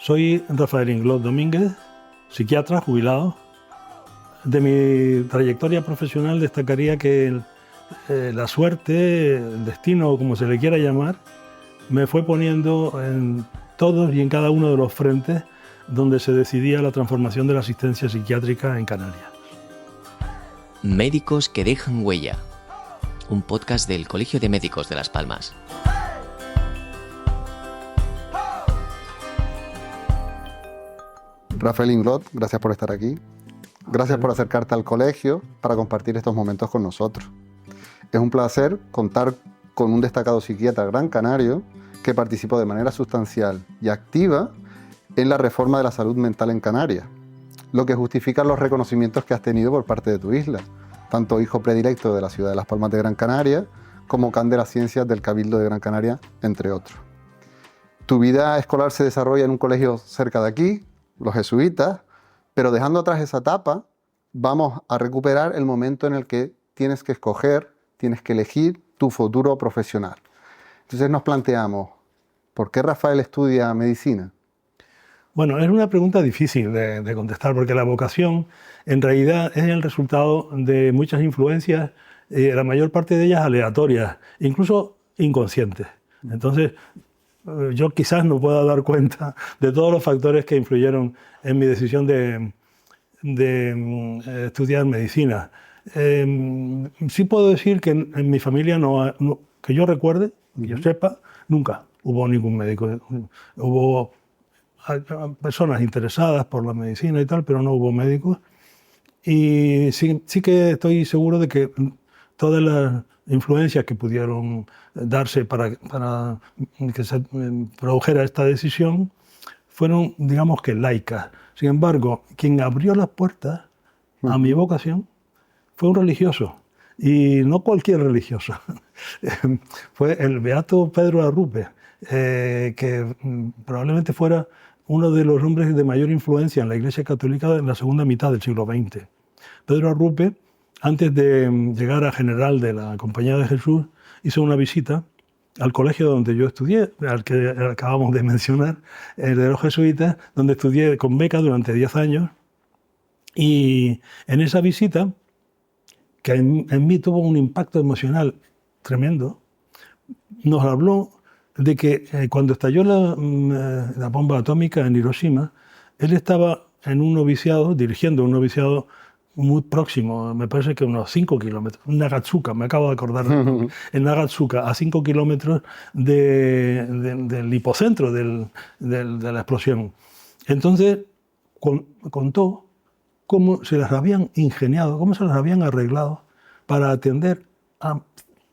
Soy Rafael Inglot Domínguez, psiquiatra jubilado. De mi trayectoria profesional destacaría que la suerte, el destino, como se le quiera llamar, me fue poniendo en todos y en cada uno de los frentes donde se decidía la transformación de la asistencia psiquiátrica en Canarias. Médicos que dejan huella. Un podcast del Colegio de Médicos de Las Palmas. Rafael Inglot, gracias por estar aquí. Gracias por acercarte al colegio para compartir estos momentos con nosotros. Es un placer contar con un destacado psiquiatra gran canario que participó de manera sustancial y activa en la reforma de la salud mental en Canarias, lo que justifica los reconocimientos que has tenido por parte de tu isla, tanto hijo predilecto de la ciudad de Las Palmas de Gran Canaria como can de las ciencias del Cabildo de Gran Canaria, entre otros. Tu vida escolar se desarrolla en un colegio cerca de aquí, los jesuitas, pero dejando atrás esa etapa, vamos a recuperar el momento en el que tienes que escoger, tienes que elegir tu futuro profesional. Entonces nos planteamos, ¿por qué Rafael estudia medicina? Bueno, es una pregunta difícil de contestar porque la vocación en realidad es el resultado de muchas influencias, la mayor parte de ellas aleatorias, incluso inconscientes. Entonces, yo quizás no pueda dar cuenta de todos los factores que influyeron en mi decisión de estudiar medicina. Sí puedo decir que en mi familia, que yo recuerde, que yo sepa, nunca hubo ningún médico. Hubo personas interesadas por la medicina y tal, pero no hubo médicos. Y sí que estoy seguro de que todas las influencias que pudieron darse para que se produjera esta decisión fueron, digamos que laicas. Sin embargo, quien abrió las puertas a mi vocación fue un religioso, y no cualquier religioso. Fue el beato Pedro Arrupe, que probablemente fuera uno de los hombres de mayor influencia en la Iglesia Católica en la segunda mitad del siglo XX. Pedro Arrupe, antes de llegar a general de la Compañía de Jesús, hizo una visita al colegio donde yo estudié, al que acabamos de mencionar, el de los jesuitas, donde estudié con beca durante 10 años. Y en esa visita, que en mí tuvo un impacto emocional tremendo, nos habló de que cuando estalló la bomba atómica en Hiroshima, él estaba en un noviciado, dirigiendo un noviciado muy próximo, me parece que unos 5 kilómetros, en Nagatsuka, me acabo de acordar, en Nagatsuka, a 5 kilómetros del hipocentro de la explosión. Entonces contó cómo se las habían ingeniado, cómo se las habían arreglado para atender a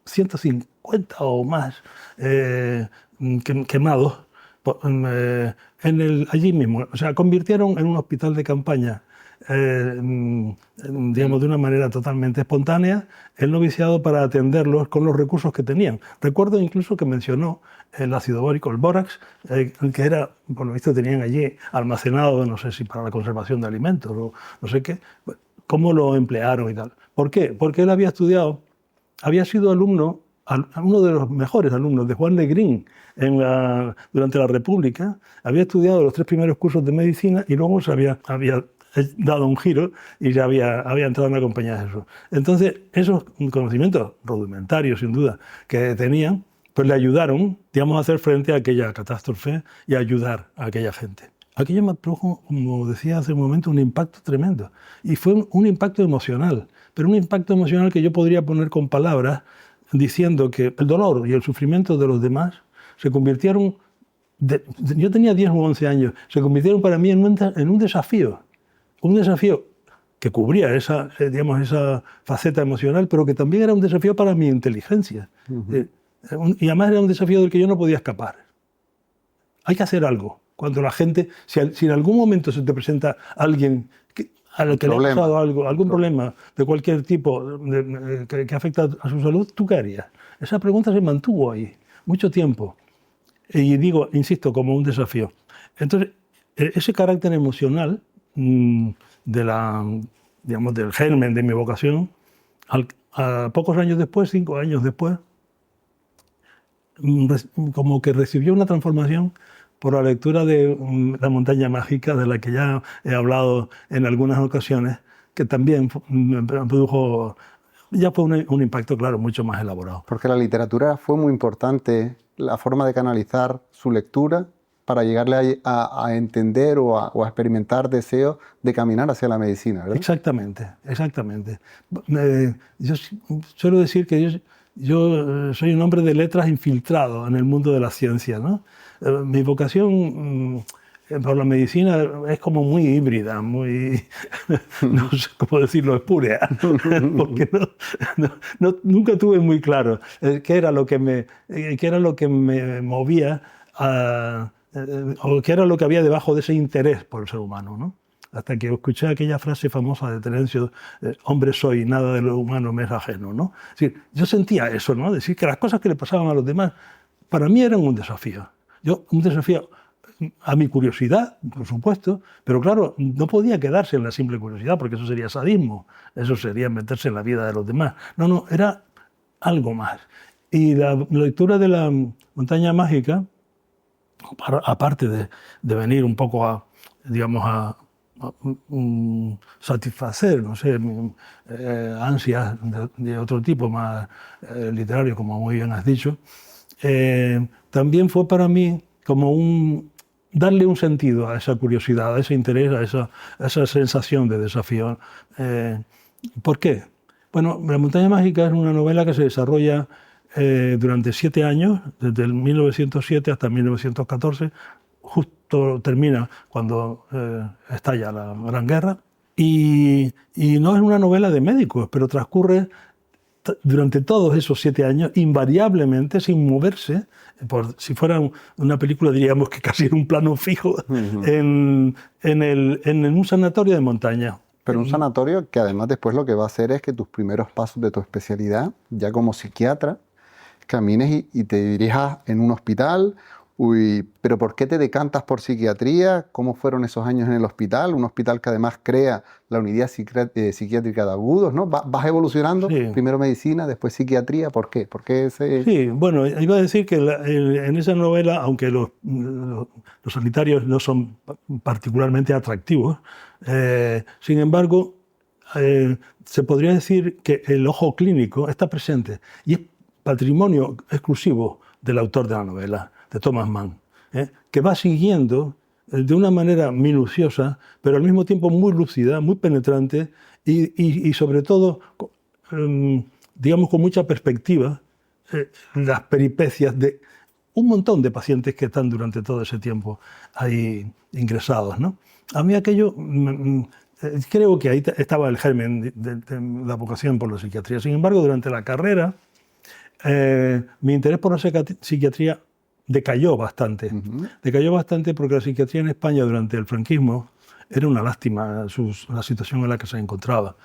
150 o más quemados allí mismo. O sea, convirtieron en un hospital de campaña, digamos, de una manera totalmente espontánea, el noviciado para atenderlos con los recursos que tenían. Recuerdo incluso que mencionó el ácido bórico, el bórax, que era, por lo visto tenían allí almacenado, no sé si para la conservación de alimentos o no sé qué, cómo lo emplearon y tal. ¿Por qué? Porque él había sido alumno, uno de los mejores alumnos de Juan Negrín durante la República, había estudiado los 3 primeros cursos de medicina y luego había dado un giro y ya había entrado en la Compañía de Jesús. Entonces, esos conocimientos rudimentarios, sin duda, que tenían, pues le ayudaron, digamos, a hacer frente a aquella catástrofe y a ayudar a aquella gente. Aquello me produjo, como decía hace un momento, un impacto tremendo. Y fue un impacto emocional, pero un impacto emocional que yo podría poner con palabras diciendo que el dolor y el sufrimiento de los demás se convirtieron, yo tenía 10 o 11 años, se convirtieron para mí en un desafío. Un desafío que cubría esa faceta emocional, pero que también era un desafío para mi inteligencia. Y además era un desafío del que yo no podía escapar. Hay que hacer algo. Cuando la gente, si en algún momento se te presenta alguien al que le ha pasado algún problema de cualquier tipo que afecta a su salud, ¿tú qué harías? Esa pregunta se mantuvo ahí mucho tiempo. Y digo, insisto, como un desafío. Entonces, ese carácter emocional del germen de mi vocación, a pocos años después, 5 años después, como que recibió una transformación por la lectura de La montaña mágica, de la que ya he hablado en algunas ocasiones, que también me produjo, ya fue un impacto, claro, mucho más elaborado. Porque la literatura fue muy importante, la forma de canalizar su lectura para llegarle a entender o a experimentar deseos de caminar hacia la medicina, ¿verdad? Exactamente, exactamente. Yo suelo decir que yo soy un hombre de letras infiltrado en el mundo de la ciencia, ¿no? Mi vocación por la medicina es como muy híbrida, muy, no sé cómo decirlo, espúrea, porque nunca tuve muy claro qué era lo que me movía o qué era lo que había debajo de ese interés por el ser humano, ¿no? Hasta que escuché aquella frase famosa de Terencio, hombre soy, nada de lo humano me es ajeno, ¿no? Es decir, yo sentía eso, ¿no? Decir que las cosas que le pasaban a los demás, para mí eran un desafío. Un desafío a mi curiosidad, por supuesto, pero claro, no podía quedarse en la simple curiosidad, porque eso sería sadismo, eso sería meterse en la vida de los demás. No, era algo más. Y la lectura de La montaña mágica, aparte de venir un poco a satisfacer, no sé, ansias de otro tipo, más literario, como muy bien has dicho, también fue para mí como darle un sentido a esa curiosidad, a ese interés, a esa sensación de desafío. ¿Por qué? Bueno, La montaña mágica es una novela que se desarrolla durante 7 años, desde el 1907 hasta 1914, justo termina cuando estalla la Gran Guerra, y no es una novela de médicos, pero transcurre durante todos esos 7 años, invariablemente, sin moverse. Si fuera una película, diríamos que casi en un plano fijo, en un sanatorio de montaña. Pero un sanatorio que además después lo que va a hacer es que tus primeros pasos de tu especialidad, ya como psiquiatra, camines y te dirijas en un hospital. Uy, pero ¿por qué te decantas por psiquiatría? ¿Cómo fueron esos años en el hospital? Un hospital que además crea la unidad psiquiátrica de agudos, ¿no? Vas evolucionando, Sí. Primero medicina, después psiquiatría. ¿Por qué? ¿Por qué ese...? Sí, bueno, iba a decir que en esa novela, aunque los sanitarios no son particularmente atractivos, sin embargo, se podría decir que el ojo clínico está presente y es patrimonio exclusivo del autor de la novela, de Thomas Mann, que va siguiendo de una manera minuciosa, pero al mismo tiempo muy lúcida, muy penetrante y sobre todo, digamos, con mucha perspectiva, las peripecias de un montón de pacientes que están durante todo ese tiempo ahí ingresados, ¿no? A mí aquello, creo que ahí estaba el germen de la vocación por la psiquiatría. Sin embargo, durante la carrera, mi interés por la psiquiatría decayó bastante. Decayó bastante porque la psiquiatría en España durante el franquismo era una lástima la situación en la que se encontraba.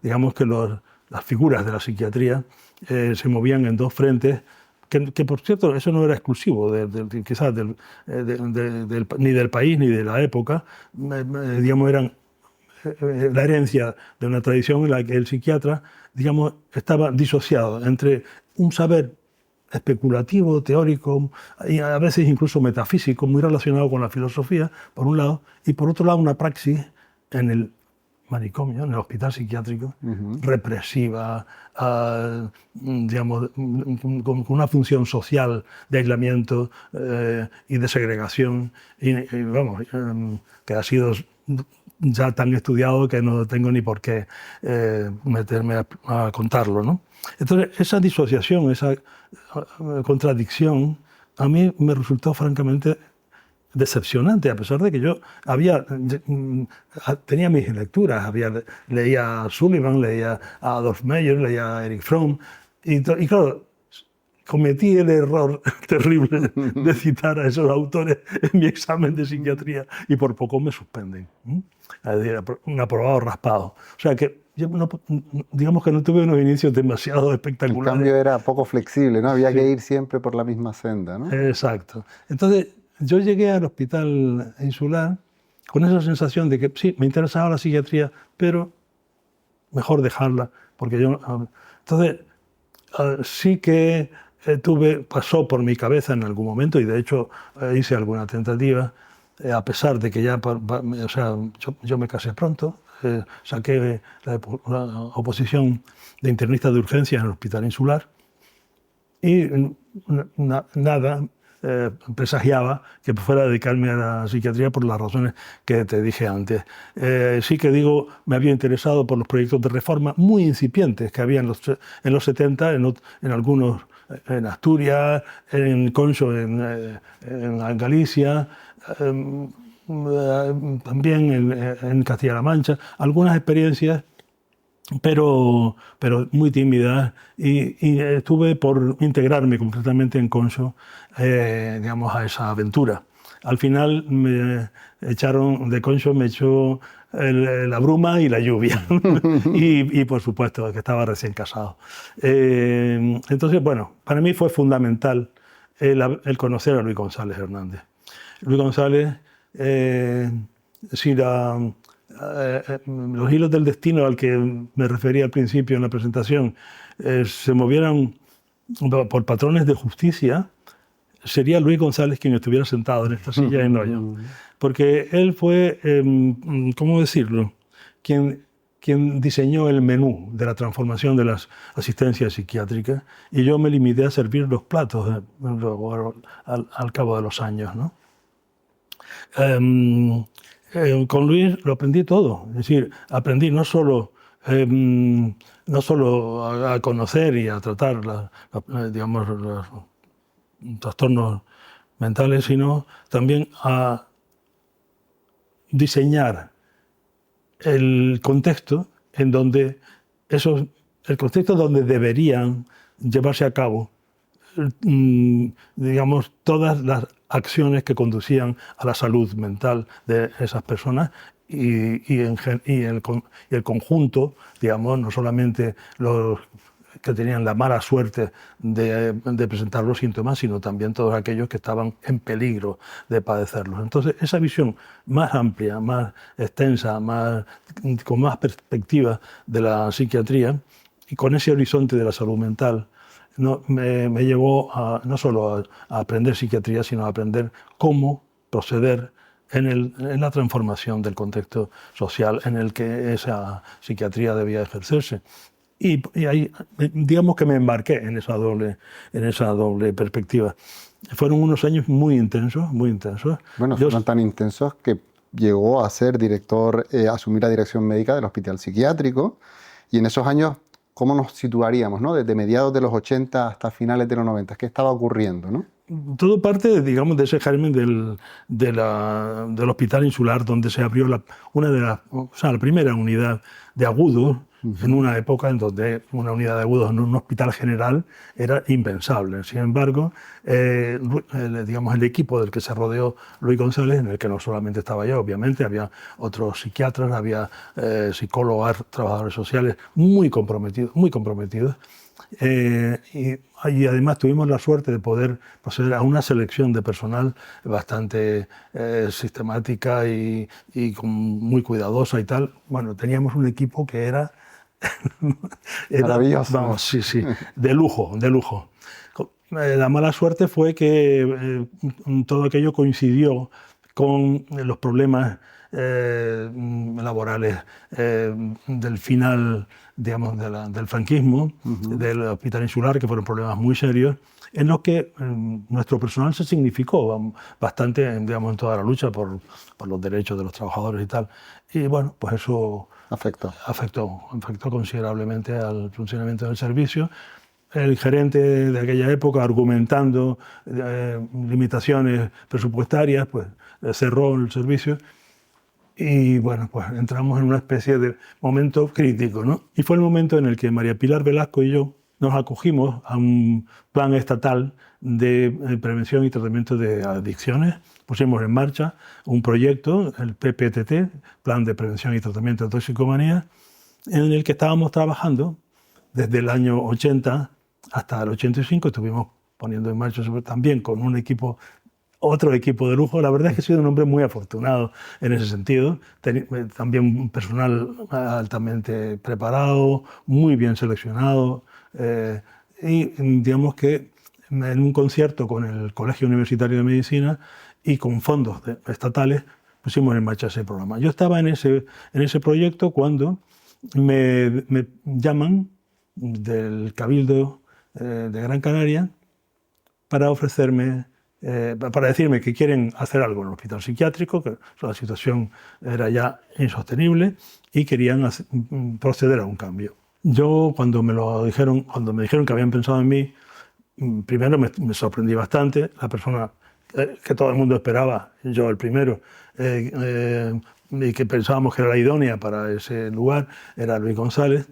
Digamos que las figuras de la psiquiatría se movían en 2 frentes, que por cierto eso no era exclusivo quizás ni del país ni de la época, digamos, eran la herencia de una tradición en la que el psiquiatra, digamos, estaba disociado entre un saber especulativo, teórico, y a veces incluso metafísico, muy relacionado con la filosofía, por un lado, y por otro lado una praxis en el manicomio, en el hospital psiquiátrico, represiva, digamos, con una función social de aislamiento y de segregación, y vamos, que ha sido ya tan estudiado que no tengo ni por qué meterme a contarlo, ¿no? Entonces, esa disociación, esa contradicción, a mí me resultó francamente decepcionante, a pesar de que yo tenía mis lecturas, leía a Sullivan, leía a Adolf Meyer, leía a Erich Fromm, y claro, cometí el error terrible de citar a esos autores en mi examen de psiquiatría y por poco me suspenden. Es decir, un aprobado raspado. O sea que yo digamos que no tuve unos inicios demasiado espectaculares. El cambio era poco flexible, ¿no? Había que ir siempre por la misma senda, ¿no? Exacto. Entonces, yo llegué al hospital insular con esa sensación de que sí, me interesaba la psiquiatría, pero mejor dejarla, porque yo... Entonces, sí que pasó por mi cabeza en algún momento, y de hecho hice alguna tentativa, a pesar de que ya, o sea, yo me casé pronto, saqué la oposición de internista de urgencias en el Hospital Insular, y nada presagiaba que fuera a dedicarme a la psiquiatría por las razones que te dije antes. Sí que digo, me había interesado por los proyectos de reforma muy incipientes que había en los 70, en algunos, en Asturias, en Concho, en Galicia, también en Castilla-La Mancha, algunas experiencias pero muy tímida, y estuve por integrarme completamente en Concho, digamos, a esa aventura. Al final me echaron de Concho, me echó la bruma y la lluvia y por supuesto que estaba recién casado. Entonces, bueno, para mí fue fundamental el conocer a Luis González Hernández. Luis González, si los hilos del destino al que me refería al principio en la presentación se movieran por patrones de justicia, sería Luis González quien estuviera sentado en esta silla en Noyo. Porque él fue, ¿cómo decirlo?, quien diseñó el menú de la transformación de las asistencias psiquiátricas, y yo me limité a servir los platos al cabo de los años, ¿no? Con Luis lo aprendí todo, es decir, aprendí no solo a conocer y a tratar digamos, los trastornos mentales, sino también a diseñar el contexto donde deberían llevarse a cabo, digamos, todas las acciones que conducían a la salud mental de esas personas, y el conjunto, digamos, no solamente los que tenían la mala suerte de presentar los síntomas, sino también todos aquellos que estaban en peligro de padecerlos. Entonces, esa visión más amplia, más extensa, con más perspectiva de la psiquiatría, y con ese horizonte de la salud mental, me llevó no solo a aprender psiquiatría, sino a aprender cómo proceder en la transformación del contexto social en el que esa psiquiatría debía ejercerse. Y ahí, digamos que me embarqué en esa doble perspectiva. Fueron unos años muy intensos, muy intensos. Bueno, fueron tan intensos que llegó a ser director, asumir la dirección médica del Hospital Psiquiátrico, y en esos años, ¿cómo nos situaríamos, ¿no? Desde mediados de los 80 hasta finales de los 90, ¿qué estaba ocurriendo, no? Todo parte, digamos, de ese germen del Hospital Insular, donde se abrió la primera unidad de agudos, en una época en donde una unidad de agudos en un hospital general era impensable. Sin embargo, digamos, el equipo del que se rodeó Luis González, en el que no solamente estaba yo, obviamente, había otros psiquiatras, había psicólogos, trabajadores sociales muy comprometidos. Y además tuvimos la suerte de poder proceder a una selección de personal bastante sistemática y muy cuidadosa y tal. Bueno, teníamos un equipo que era maravilloso. Vamos, sí, de lujo. La mala suerte fue que todo aquello coincidió con los problemas laborales del final, digamos, del franquismo, del Hospital Insular, que fueron problemas muy serios, en los que nuestro personal se significó bastante, digamos, en toda la lucha por los derechos de los trabajadores y tal. Y bueno, pues eso afectó considerablemente al funcionamiento del servicio. El gerente de aquella época, argumentando limitaciones presupuestarias, pues cerró el servicio. Y bueno, pues entramos en una especie de momento crítico, ¿no? Y fue el momento en el que María Pilar Velasco y yo nos acogimos a un plan estatal de prevención y tratamiento de adicciones. Pusimos en marcha un proyecto, el PPTT, Plan de Prevención y Tratamiento de Toxicomanía, en el que estábamos trabajando desde el año 80 hasta el 85. Estuvimos poniendo en marcha también con otro equipo de lujo. La verdad es que he sido un hombre muy afortunado en ese sentido. También un personal altamente preparado, muy bien seleccionado, y digamos que en un concierto con el Colegio Universitario de Medicina y con fondos estatales pusimos en marcha ese programa. Yo estaba en ese proyecto cuando me llaman del Cabildo de Gran Canaria para ofrecerme, para decirme que quieren hacer algo en el hospital psiquiátrico, que la situación era ya insostenible y querían proceder a un cambio. Yo, cuando me dijeron que habían pensado en mí, primero me sorprendí bastante. La persona que todo el mundo esperaba, yo el primero, y que pensábamos que era la idónea para ese lugar, era Luis González.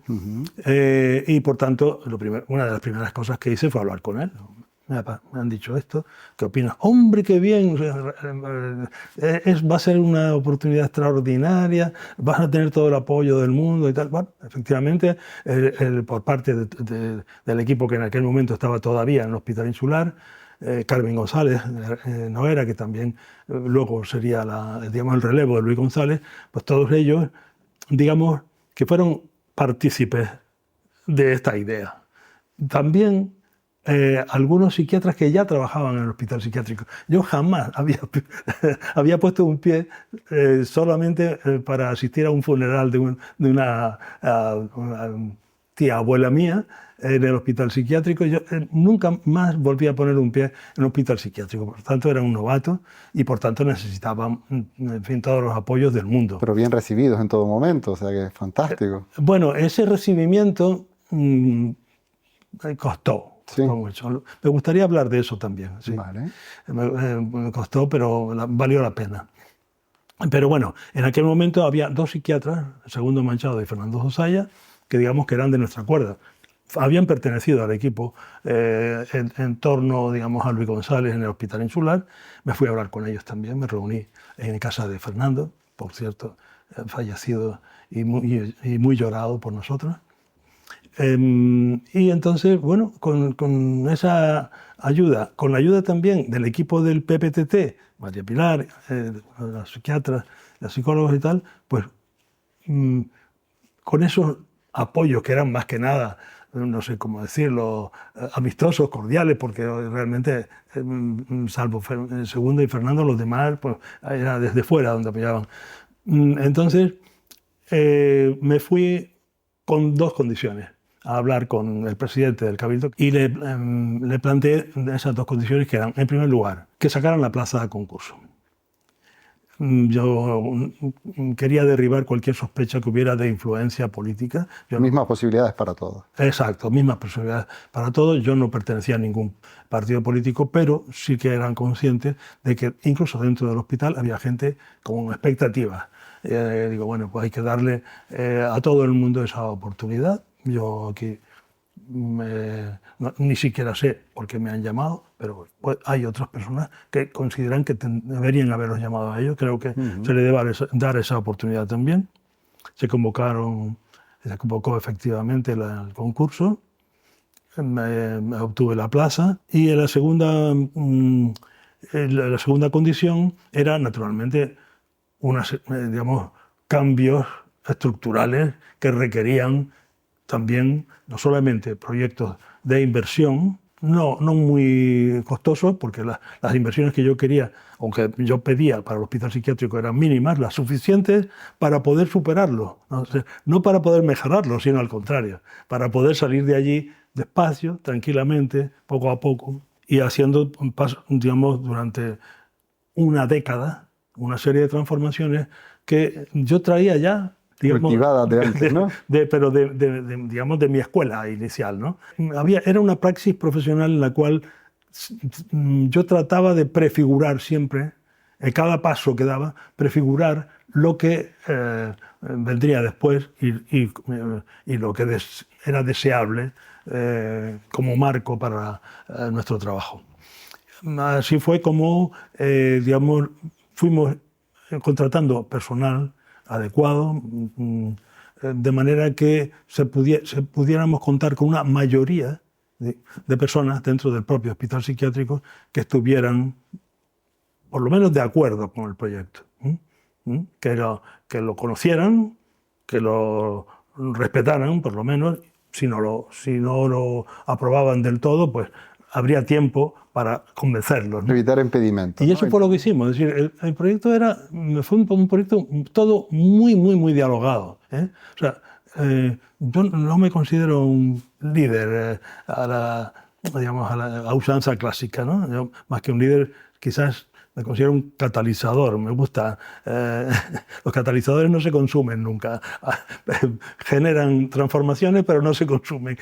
Y por tanto, una de las primeras cosas que hice fue hablar con él. Me han dicho esto, ¿qué opinas? ¡Hombre, qué bien! Va a ser una oportunidad extraordinaria, vas a tener todo el apoyo del mundo y tal. Bueno, efectivamente, por parte del equipo que en aquel momento estaba todavía en el Hospital Insular, Carmen González Noguera, que también luego sería el relevo de Luis González, pues todos ellos, digamos, que fueron partícipes de esta idea. También algunos psiquiatras que ya trabajaban en el hospital psiquiátrico. Yo jamás había puesto un pie solamente para asistir a un funeral de una tía abuela mía en el hospital psiquiátrico. Yo nunca más volví a poner un pie en un hospital psiquiátrico. Por tanto, era un novato y por tanto necesitaba, en fin, todos los apoyos del mundo. Pero bien recibidos en todo momento, o sea que es fantástico. Bueno, ese recibimiento costó. Sí. Mucho. Me gustaría hablar de eso también. Sí. Vale. Me costó, pero valió la pena. Pero bueno, en aquel momento había dos psiquiatras, Segundo Manchado y Fernando Zosaya, que digamos que eran de nuestra cuerda. Habían pertenecido al equipo en torno, digamos, a Luis González en el Hospital Insular. Me fui a hablar con ellos también, me reuní en casa de Fernando, por cierto, fallecido y muy llorado por nosotros. Y entonces, bueno, con esa ayuda, con la ayuda también del equipo del PPTT, María Pilar, las psiquiatras, los psicólogos y tal, pues con esos apoyos que eran más que nada, no sé cómo decirlo, amistosos, cordiales, porque realmente, salvo Segundo y Fernando, los demás, pues era desde fuera donde apoyaban. Entonces, me fui con dos condiciones a hablar con el presidente del Cabildo y le planteé esas dos condiciones, que eran, en primer lugar, que sacaran la plaza a concurso. Yo quería derribar cualquier sospecha que hubiera de influencia política. Mismas posibilidades para todos. Exacto, mismas posibilidades para todos. Yo no pertenecía a ningún partido político, pero sí que eran conscientes de que incluso dentro del hospital había gente con expectativas. Digo, bueno, pues hay que darle a todo el mundo esa oportunidad. Yo aquí ni siquiera sé por qué me han llamado, pero pues, hay otras personas que consideran que deberían haberlos llamado a ellos. Creo que se le debe dar esa oportunidad también. Se convocó efectivamente el concurso, me obtuve la plaza y la segunda condición era naturalmente digamos, cambios estructurales que requerían también no solamente proyectos de inversión, no muy costosos, porque las inversiones que yo quería, aunque yo pedía para el hospital psiquiátrico, eran mínimas, las suficientes para poder superarlo, no para poder mejorarlo, sino al contrario, para poder salir de allí despacio, tranquilamente, poco a poco, y haciendo, digamos, durante una década, una serie de transformaciones que yo traía ya, digamos, cultivadas de antes, ¿no? Pero digamos, de mi escuela inicial, ¿no? Era una praxis profesional en la cual yo trataba de prefigurar siempre, en cada paso que daba, prefigurar lo que vendría después y lo que era deseable como marco para nuestro trabajo. Así fue como, digamos, fuimos contratando personal adecuado, de manera que pudiéramos contar con una mayoría de personas dentro del propio hospital psiquiátrico que estuvieran, por lo menos, de acuerdo con el proyecto, que lo conocieran, que lo respetaran, por lo menos. Si no lo aprobaban del todo, pues habría tiempo para convencerlos, ¿no? Evitar impedimentos. Y eso ¿no? fue lo que hicimos. Es decir, el proyecto fue un proyecto todo muy, muy, muy dialogado, ¿eh? O sea, yo no me considero un líder digamos, a la usanza clásica, ¿no? Yo, más que un líder, quizás me considero un catalizador. Me gusta. Los catalizadores no se consumen nunca. Generan transformaciones, pero no se consumen.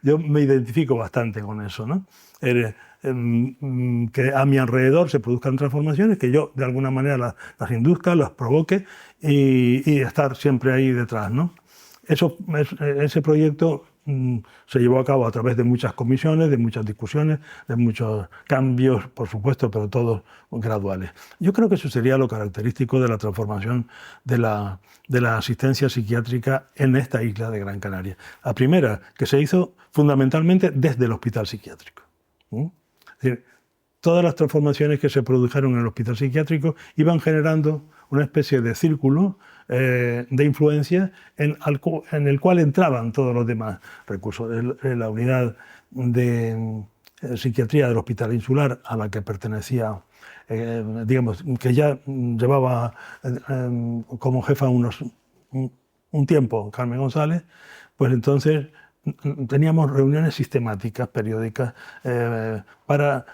Yo me identifico bastante con eso, ¿no? Que a mi alrededor se produzcan transformaciones, que yo de alguna manera las induzca, las provoque y estar siempre ahí detrás, ¿no? Ese proyecto se llevó a cabo a través de muchas comisiones, de muchas discusiones, de muchos cambios, por supuesto, pero todos graduales. Yo creo que eso sería lo característico de la transformación de la asistencia psiquiátrica en esta isla de Gran Canaria. La primera, que se hizo fundamentalmente desde el hospital psiquiátrico. Es decir, todas las transformaciones que se produjeron en el hospital psiquiátrico iban generando una especie de círculo de influencia en el cual entraban todos los demás recursos. La unidad de psiquiatría del Hospital Insular, a la que pertenecía, digamos, que ya llevaba como jefa un tiempo Carmen González, pues entonces teníamos reuniones sistemáticas, periódicas, para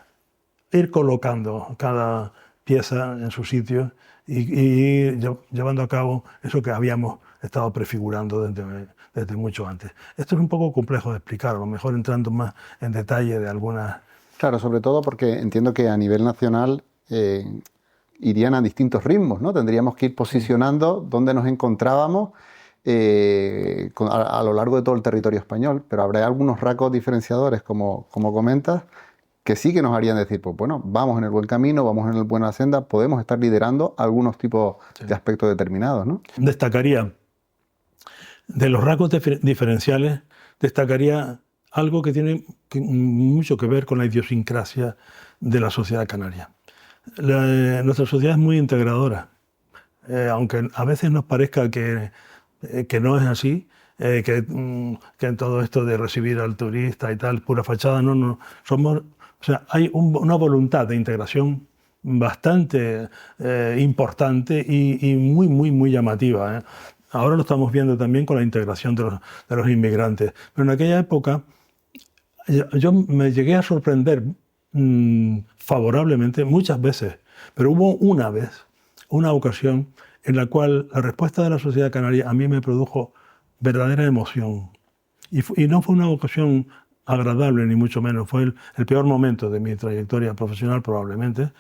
ir colocando cada pieza en su sitio y llevando a cabo eso que habíamos estado prefigurando desde mucho antes. Esto es un poco complejo de explicar, a lo mejor entrando más en detalle de algunas... Claro, sobre todo porque entiendo que a nivel nacional irían a distintos ritmos, ¿no? Tendríamos que ir posicionando dónde nos encontrábamos a lo largo de todo el territorio español, pero habrá algunos rasgos diferenciadores, como comentas, que sí que nos harían decir, pues bueno, vamos en el buen camino, vamos en la buena senda, podemos estar liderando algunos tipos de aspectos determinados, ¿no? Destacaría, de los rasgos diferenciales, destacaría algo que tiene mucho que ver con la idiosincrasia de la sociedad canaria. Nuestra sociedad es muy integradora, aunque a veces nos parezca que no es así, que en todo esto de recibir al turista y tal, pura fachada, no, somos... O sea, hay una voluntad de integración bastante importante y muy, muy, muy llamativa, ¿eh? Ahora lo estamos viendo también con la integración de los inmigrantes. Pero en aquella época yo me llegué a sorprender favorablemente muchas veces, pero hubo una ocasión en la cual la respuesta de la sociedad canaria a mí me produjo verdadera emoción. Y no fue una ocasión agradable, ni mucho menos. Fue el peor momento de mi trayectoria profesional, probablemente,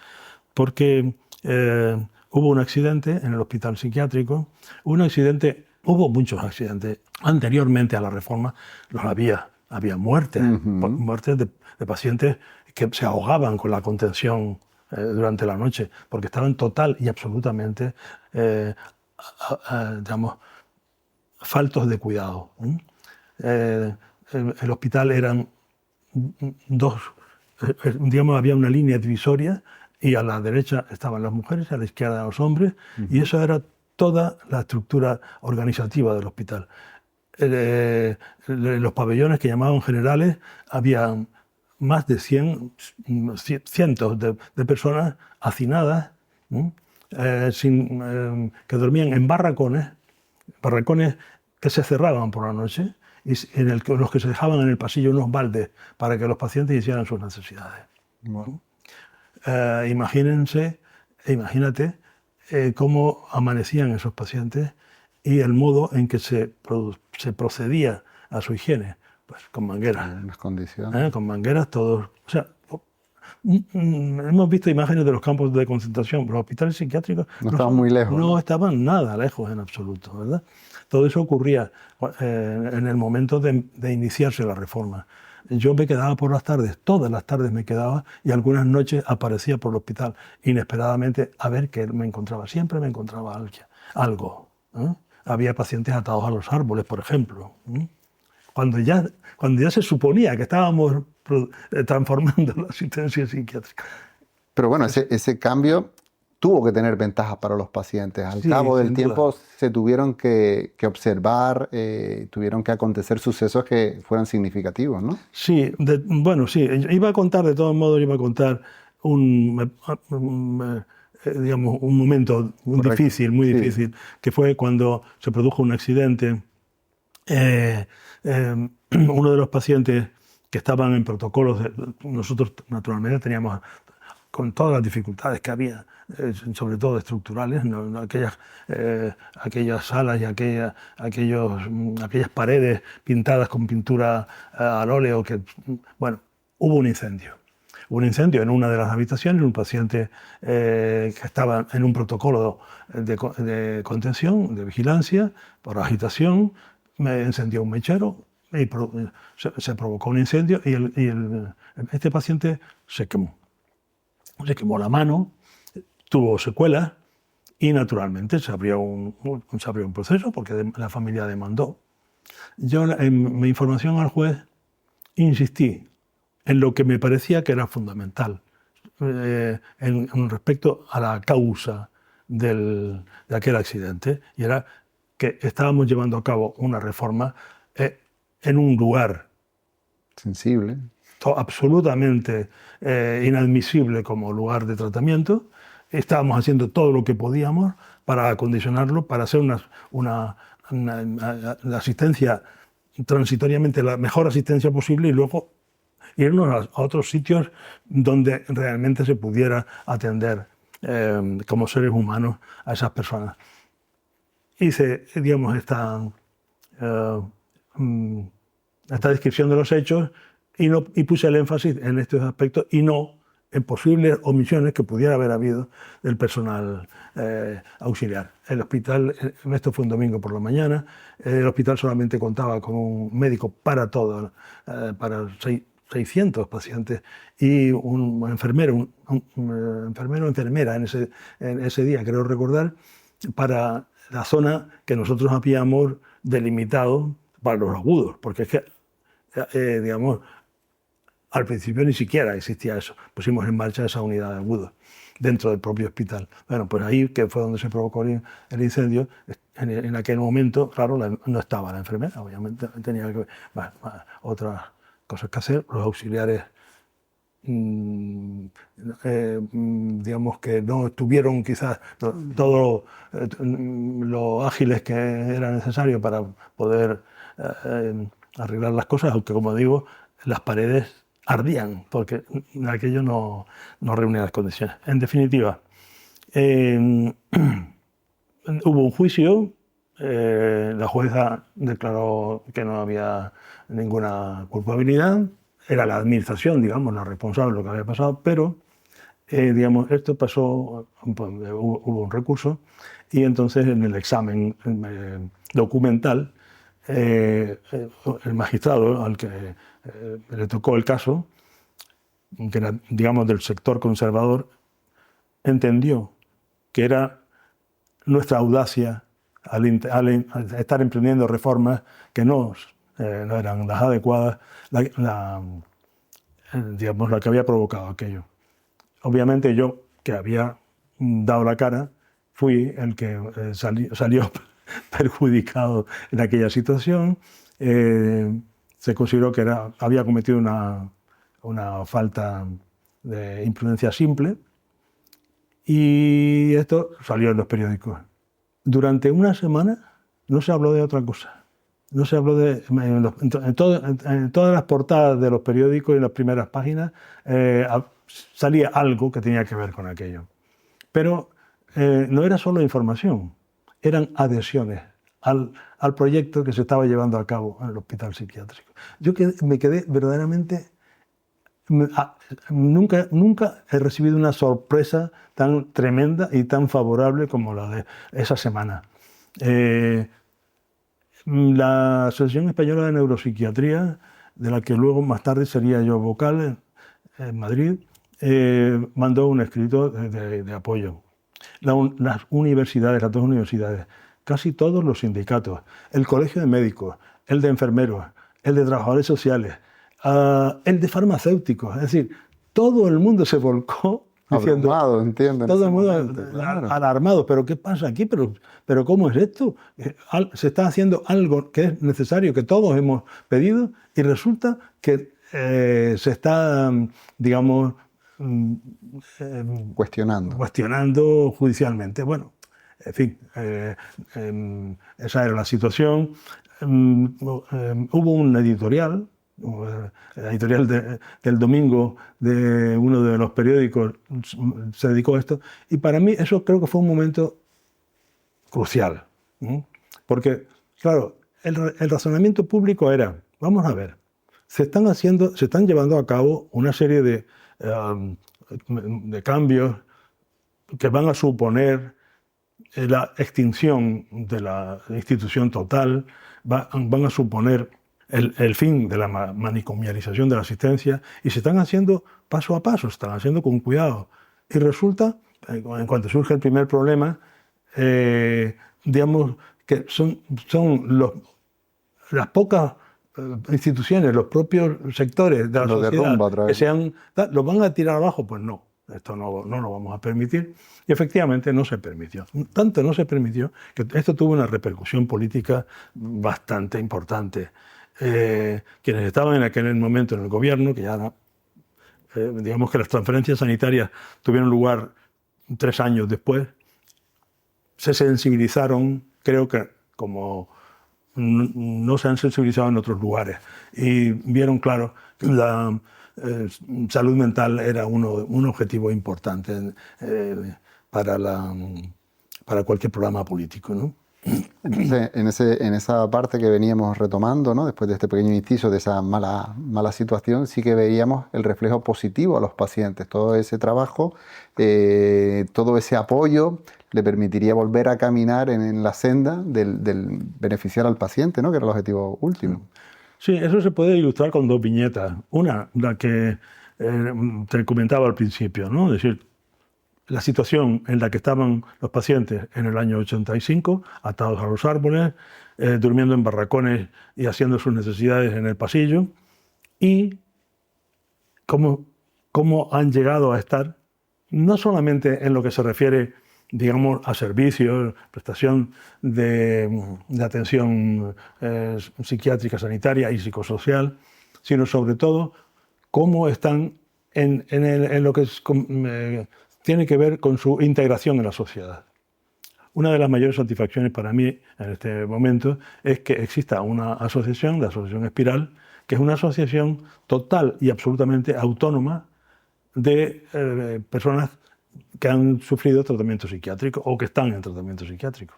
porque hubo un accidente en el hospital psiquiátrico. Hubo muchos accidentes. Anteriormente a la reforma había muertes, muertes de pacientes que se ahogaban con la contención durante la noche, porque estaban total y absolutamente, digamos, faltos de cuidado. El hospital eran digamos, había una línea divisoria y a la derecha estaban las mujeres y a la izquierda los hombres, y eso era toda la estructura organizativa del hospital. Los pabellones que llamaban generales, había más de cientos de personas hacinadas, que dormían en barracones que se cerraban por la noche, y los que se dejaban en el pasillo unos baldes para que los pacientes hicieran sus necesidades. Bueno. Imagínate cómo amanecían esos pacientes y el modo en que se procedía a su higiene, pues con mangueras. En unas condiciones. Con mangueras todos. O sea, hemos visto imágenes de los campos de concentración, pero los hospitales psiquiátricos no estaban muy lejos. No estaban nada lejos en absoluto, ¿verdad? Todo eso ocurría en el momento de iniciarse la reforma. Yo me quedaba por las tardes, todas las tardes me quedaba, y algunas noches aparecía por el hospital inesperadamente a ver qué me encontraba. Siempre me encontraba algo. Había pacientes atados a los árboles, por ejemplo. Cuando ya se suponía que estábamos transformando la asistencia psiquiátrica. Pero bueno, ese cambio tuvo que tener ventajas para los pacientes. Al cabo del tiempo se tuvieron que observar, tuvieron que acontecer sucesos que fueran significativos, ¿no? Sí, bueno, sí. Iba a contar, de todos modos, digamos, un momento difícil, muy difícil, que fue cuando se produjo un accidente. Uno de los pacientes que estaban en protocolos, nosotros naturalmente teníamos, con todas las dificultades que había, sobre todo estructurales, ¿no? Aquellas salas y aquellas paredes pintadas con pintura al óleo, bueno, hubo un incendio. Hubo un incendio en una de las habitaciones, un paciente que estaba en un protocolo de contención, de vigilancia, por agitación, me encendió un mechero y se provocó un incendio y este paciente se quemó. Se quemó la mano, tuvo secuelas y naturalmente se abrió un proceso porque la familia demandó. Yo en mi información al juez insistí en lo que me parecía que era fundamental en respecto a la causa de aquel accidente, y era que estábamos llevando a cabo una reforma en un lugar sensible, absolutamente inadmisible como lugar de tratamiento. Estábamos haciendo todo lo que podíamos para acondicionarlo, para hacer una asistencia transitoriamente, la mejor asistencia posible, y luego irnos a otros sitios donde realmente se pudiera atender como seres humanos a esas personas. Hice, digamos, esta descripción de los hechos y puse el énfasis en estos aspectos y no en posibles omisiones que pudiera haber habido del personal auxiliar. El hospital, esto fue un domingo por la mañana, el hospital solamente contaba con un médico para todo, para 600 pacientes y un enfermero, enfermero o enfermera en ese día, creo recordar, para la zona que nosotros habíamos delimitado para los agudos, porque es que, digamos, al principio ni siquiera existía eso. Pusimos en marcha esa unidad de agudos dentro del propio hospital. Bueno, pues ahí, que fue donde se provocó el incendio, en aquel momento, claro, no estaba la enfermera, obviamente tenía otras cosas que hacer. Los auxiliares, digamos que no estuvieron quizás todo lo ágiles que era necesario para poder arreglar las cosas, aunque, como digo, las paredes ardían, porque aquello no reunía las condiciones. En definitiva, hubo un juicio, la jueza declaró que no había ninguna culpabilidad, era la administración, digamos, la responsable de lo que había pasado, pero, digamos, esto pasó, hubo un recurso, y entonces en el examen documental, el magistrado al que le tocó el caso, que era, digamos, del sector conservador, entendió que era nuestra audacia al estar emprendiendo reformas que no eran las adecuadas, digamos, la que había provocado aquello. Obviamente yo, que había dado la cara, fui el que salió perjudicado en aquella situación. Se consideró que había cometido una falta de imprudencia simple y esto salió en los periódicos. Durante una semana no se habló de otra cosa. No se habló en todas las portadas de los periódicos y en las primeras páginas salía algo que tenía que ver con aquello. Pero no era solo información, eran adhesiones al proyecto que se estaba llevando a cabo en el hospital psiquiátrico. Yo me quedé verdaderamente... Nunca he recibido una sorpresa tan tremenda y tan favorable como la de esa semana. La Asociación Española de Neuropsiquiatría, de la que luego más tarde sería yo vocal en Madrid, mandó un escrito de apoyo. Las universidades, las dos universidades, casi todos los sindicatos, el Colegio de Médicos, el de Enfermeros, el de Trabajadores Sociales, el de Farmacéuticos, es decir, todo el mundo se volcó diciendo... Abrumado, entiendo. Todo el mundo Claro. alarmado, pero ¿qué pasa aquí? Pero ¿cómo es esto? Se está haciendo algo que es necesario, que todos hemos pedido, y resulta que se está, digamos, Cuestionando. judicialmente. Bueno, en fin, esa era la situación. Hubo un editorial, el editorial del domingo de uno de los periódicos se dedicó a esto, y para mí eso creo que fue un momento crucial, ¿no? Porque, claro, el razonamiento público era, vamos a ver, se están llevando a cabo una serie de cambios que van a suponer la extinción de la institución total, van a suponer el fin de la manicomialización de la asistencia, y se están haciendo paso a paso, se están haciendo con cuidado. Y resulta, en cuanto surge el primer problema, digamos que son las pocas instituciones, los propios sectores de la sociedad que ¿los van a tirar abajo? Pues no. Esto no lo vamos a permitir. Y efectivamente no se permitió. Tanto no se permitió que esto tuvo una repercusión política bastante importante. Quienes estaban en aquel momento en el gobierno, que ya digamos que las transferencias sanitarias tuvieron lugar 3 años después, se sensibilizaron, creo que como no se han sensibilizado en otros lugares, y vieron claro que la salud mental era un objetivo importante para cualquier programa político, ¿no? Entonces, en esa parte que veníamos retomando, ¿no? Después de este pequeño inciso de esa mala situación, sí que veíamos el reflejo positivo a los pacientes. Todo ese trabajo, todo ese apoyo le permitiría volver a caminar en la senda del beneficiar al paciente, ¿no? Que era el objetivo último. Sí, eso se puede ilustrar con 2 viñetas. Una, la que te comentaba al principio, ¿no? Es decir, la situación en la que estaban los pacientes en el año 85, atados a los árboles, durmiendo en barracones y haciendo sus necesidades en el pasillo, y cómo han llegado a estar, no solamente en lo que se refiere, digamos, a servicios, prestación de atención psiquiátrica, sanitaria y psicosocial, sino sobre todo cómo están en lo que tiene que ver con su integración en la sociedad. Una de las mayores satisfacciones para mí en este momento es que exista una asociación, la Asociación Espiral, que es una asociación total y absolutamente autónoma de personas que han sufrido tratamiento psiquiátrico o que están en tratamiento psiquiátrico.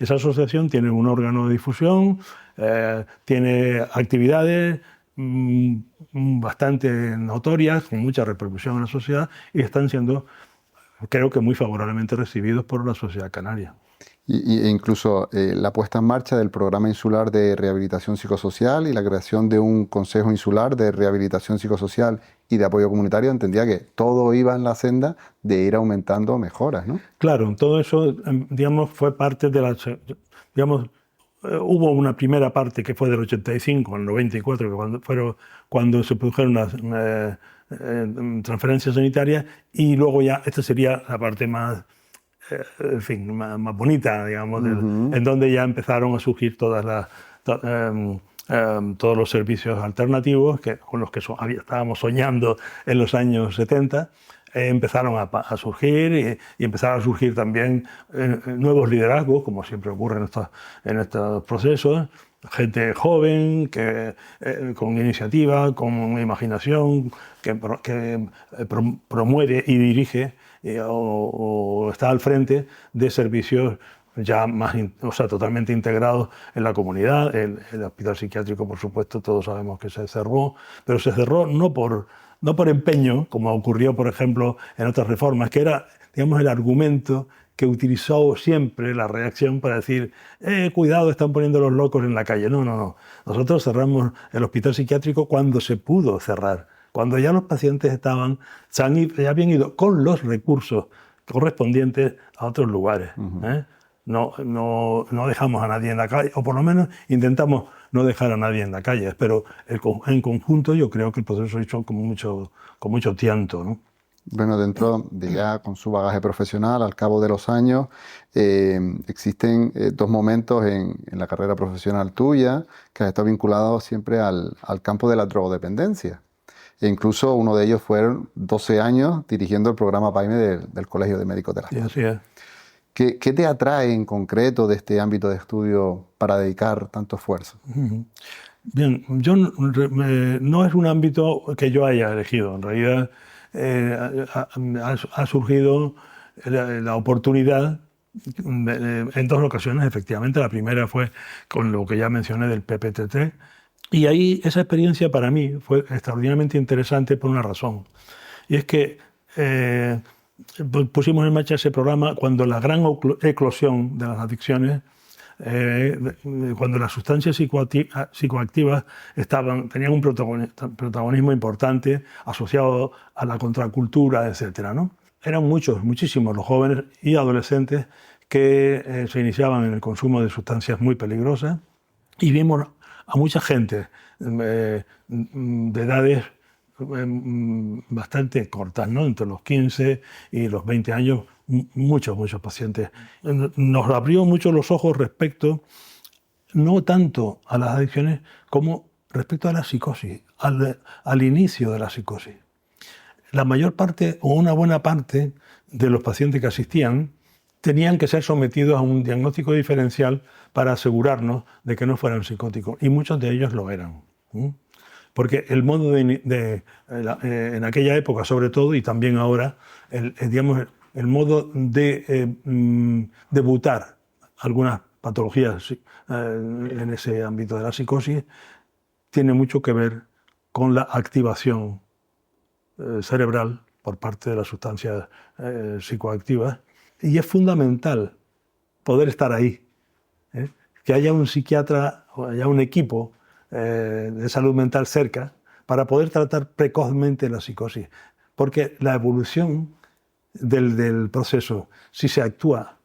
Esa asociación tiene un órgano de difusión, tiene actividades bastante notorias, con mucha repercusión en la sociedad, y están siendo, creo que, muy favorablemente recibidos por la sociedad canaria. E incluso la puesta en marcha del programa insular de rehabilitación psicosocial y la creación de un consejo insular de rehabilitación psicosocial y de apoyo comunitario, entendía que todo iba en la senda de ir aumentando mejoras, ¿no? Claro, todo eso, digamos, fue parte de la... Digamos, hubo una primera parte que fue del 85 al 94, que cuando se produjeron las transferencias sanitarias, y luego ya esta sería la parte más... en fin, más bonita, digamos, en donde ya empezaron a surgir todos los servicios alternativos con los que estábamos soñando en los años 70, empezaron a surgir, y empezaron a surgir también nuevos liderazgos, como siempre ocurre en estos procesos, gente joven, con iniciativa, con imaginación, que promueve y dirige o está al frente de servicios ya totalmente integrados en la comunidad. El hospital psiquiátrico, por supuesto, todos sabemos que se cerró, pero se cerró no por empeño, como ocurrió, por ejemplo, en otras reformas, que era, digamos, el argumento que utilizó siempre la reacción para decir, cuidado, están poniendo los locos en la calle. No. Nosotros cerramos el hospital psiquiátrico cuando se pudo cerrar, cuando ya los pacientes ya habían ido con los recursos correspondientes a otros lugares. No dejamos a nadie en la calle, o por lo menos intentamos no dejar a nadie en la calle, pero en conjunto yo creo que el proceso se hizo con mucho tiento, ¿no? Bueno, dentro de ya con su bagaje profesional, al cabo de los años, existen dos momentos en la carrera profesional tuya que has estado vinculado siempre al campo de la drogodependencia. E incluso uno de ellos fueron 12 años dirigiendo el programa PAIME del Colegio de Médicos de Las Palmas. Sí, así es. ¿Qué te atrae en concreto de este ámbito de estudio para dedicar tanto esfuerzo? Bien, no es un ámbito que yo haya elegido. En realidad ha surgido la oportunidad en dos ocasiones, efectivamente. La primera fue con lo que ya mencioné del PPTT. Y ahí esa experiencia para mí fue extraordinariamente interesante por una razón. Y es que pusimos en marcha ese programa cuando la gran eclosión de las adicciones, cuando las sustancias psicoactivas tenían un protagonismo importante asociado a la contracultura, etc., ¿no? Eran muchísimos los jóvenes y adolescentes que se iniciaban en el consumo de sustancias muy peligrosas, y vimos a mucha gente de edades bastante cortas, ¿no? Entre los 15 y los 20 años, muchos pacientes. Nos abrió mucho los ojos respecto, no tanto a las adicciones, como respecto a la psicosis, al inicio de la psicosis. La mayor parte, o una buena parte, de los pacientes que asistían tenían que ser sometidos a un diagnóstico diferencial para asegurarnos de que no fueran psicóticos, y muchos de ellos lo eran. Porque el modo en aquella época, sobre todo, y también ahora, el modo de debutar algunas patologías en ese ámbito de la psicosis tiene mucho que ver con la activación cerebral por parte de las sustancias psicoactivas, y es fundamental poder estar ahí, que haya un psiquiatra o haya un equipo de salud mental cerca para poder tratar precozmente la psicosis, porque la evolución del proceso, si se actúa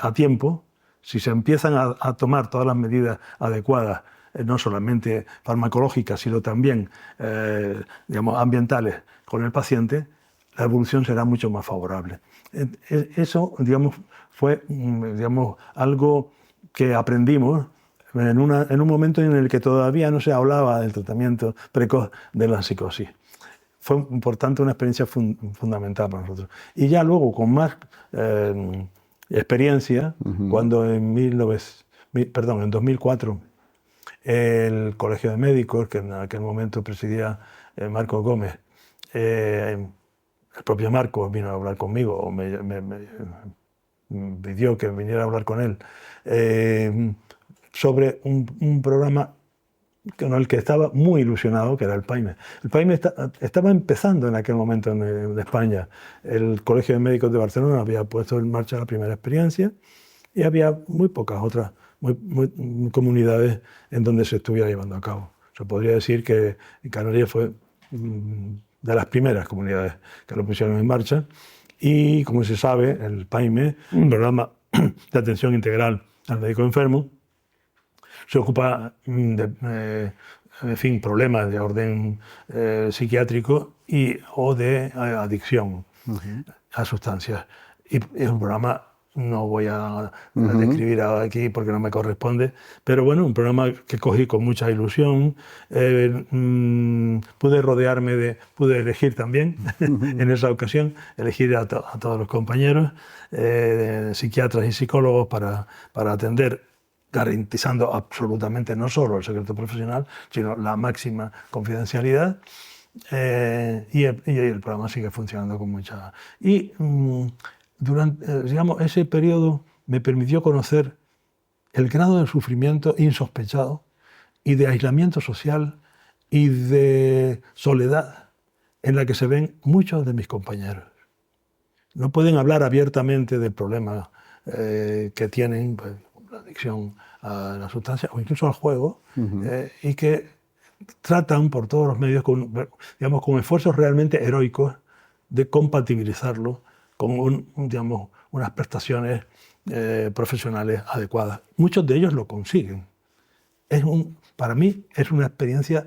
a tiempo, si se empiezan a tomar todas las medidas adecuadas, no solamente farmacológicas, sino también ambientales con el paciente, la evolución será mucho más favorable. Eso, fue algo que aprendimos en un momento en el que todavía no se hablaba del tratamiento precoz de la psicosis. Fue, por tanto, una experiencia fundamental para nosotros. Y ya luego, con más experiencia, cuando en 2004, el Colegio de Médicos, que en aquel momento presidía Marcos Gómez, el propio Marcos vino a hablar conmigo, o me pidió que viniera a hablar con él, sobre un programa con el que estaba muy ilusionado, que era el PAIME. El PAIME estaba empezando en aquel momento en España. El Colegio de Médicos de Barcelona había puesto en marcha la primera experiencia, y había muy pocas otras comunidades en donde se estuviera llevando a cabo. Se podría decir que Canarias fue de las primeras comunidades que lo pusieron en marcha, y, como se sabe, el PAIME, un programa de atención integral al médico enfermo, se ocupa de problemas de orden psiquiátrico o de adicción a sustancias. Y es un programa, no voy a describir aquí porque no me corresponde, pero bueno, un programa que cogí con mucha ilusión. Pude elegir también en esa ocasión, elegir a todos los compañeros, psiquiatras y psicólogos para atender, garantizando absolutamente no solo el secreto profesional, sino la máxima confidencialidad. Y el programa sigue funcionando con mucha... Y durante ese periodo me permitió conocer el grado de sufrimiento insospechado y de aislamiento social y de soledad en la que se ven muchos de mis compañeros. No pueden hablar abiertamente del problema que tienen, pues, la adicción a la sustancia o incluso al juego, y que tratan por todos los medios con esfuerzos realmente heroicos de compatibilizarlo con unas prestaciones profesionales adecuadas. Muchos de ellos lo consiguen. Para mí es una experiencia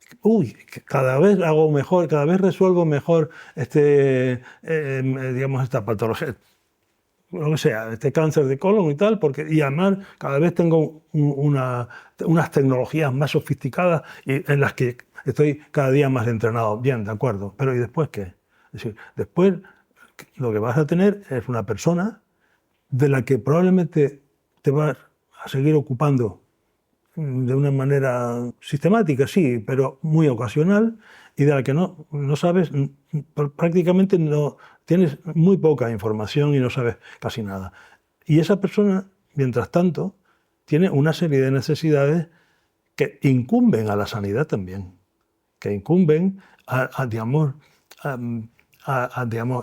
cada vez hago mejor, cada vez resuelvo mejor digamos, esta patología, lo que sea, este cáncer de colon y tal, y además cada vez tengo unas tecnologías más sofisticadas y en las que estoy cada día más entrenado. Bien, de acuerdo, pero ¿y después qué? Es decir, después lo que vas a tener es una persona de la que probablemente te vas a seguir ocupando de una manera sistemática, sí, pero muy ocasional, y de la que no sabes, prácticamente no tienes muy poca información y no sabes casi nada. Y esa persona, mientras tanto, tiene una serie de necesidades que incumben a la sanidad también, que incumben digamos,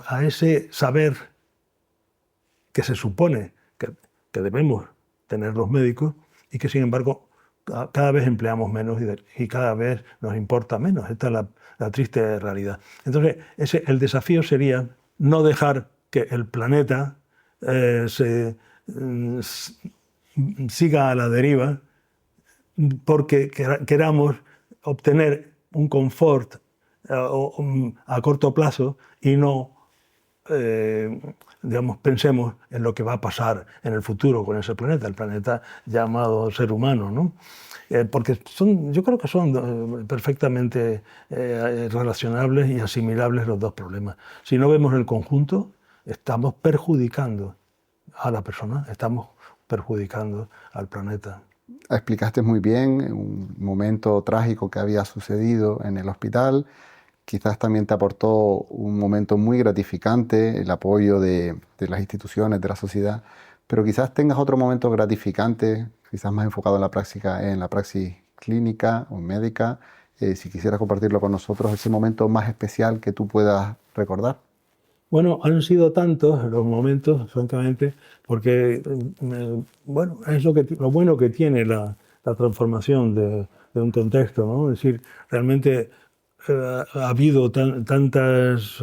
a ese saber que se supone que debemos tener los médicos y que, sin embargo, cada vez empleamos menos y cada vez nos importa menos. Esta es la triste realidad. Entonces, el desafío sería no dejar que el planeta siga a la deriva porque queramos obtener un confort a corto plazo y no digamos, pensemos en lo que va a pasar en el futuro con ese planeta, el planeta llamado ser humano, ¿no? Porque yo creo que son perfectamente relacionables y asimilables los dos problemas. Si no vemos el conjunto, estamos perjudicando a la persona, estamos perjudicando al planeta. Explicaste muy bien un momento trágico que había sucedido en el hospital. Quizás también te aportó un momento muy gratificante, el apoyo de las instituciones, de la sociedad, pero quizás tengas otro momento gratificante, quizás más enfocado en la praxis clínica o médica, si quisieras compartirlo con nosotros, ese momento más especial que tú puedas recordar. Bueno, han sido tantos los momentos, francamente, porque bueno, es lo bueno que tiene la transformación de un contexto, ¿no? Es decir, realmente ha habido tantas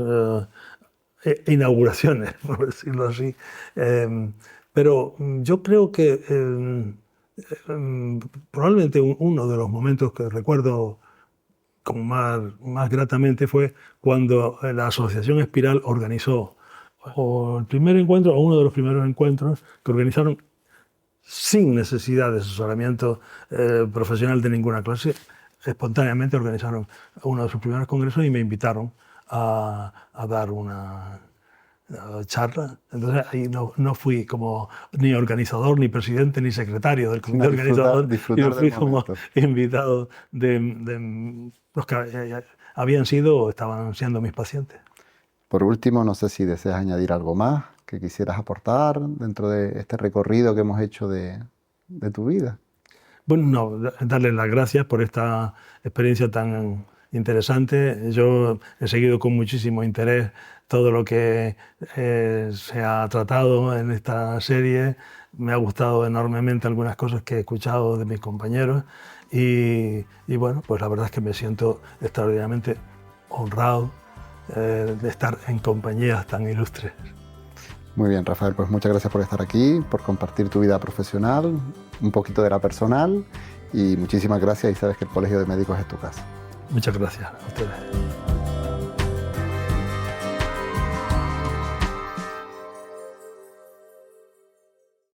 inauguraciones, por decirlo así, pero yo creo que probablemente uno de los momentos que recuerdo como más gratamente fue cuando la Asociación Espiral organizó uno de los primeros encuentros que organizaron sin necesidad de asesoramiento profesional de ninguna clase. Espontáneamente organizaron uno de sus primeros congresos y me invitaron a dar una charla. Entonces ahí no fui como ni organizador, ni presidente, ni secretario del comité organizador, yo fui como invitado de los que habían sido o estaban siendo mis pacientes. Por último, no sé si deseas añadir algo más que quisieras aportar dentro de este recorrido que hemos hecho de tu vida. Bueno, no, darles las gracias por esta experiencia tan interesante. Yo he seguido con muchísimo interés todo lo que se ha tratado en esta serie. Me ha gustado enormemente algunas cosas que he escuchado de mis compañeros y bueno, pues la verdad es que me siento extraordinariamente honrado de estar en compañías tan ilustres. Muy bien, Rafael, pues muchas gracias por estar aquí, por compartir tu vida profesional, un poquito de la personal y muchísimas gracias y sabes que el Colegio de Médicos es tu casa. Muchas gracias a ustedes.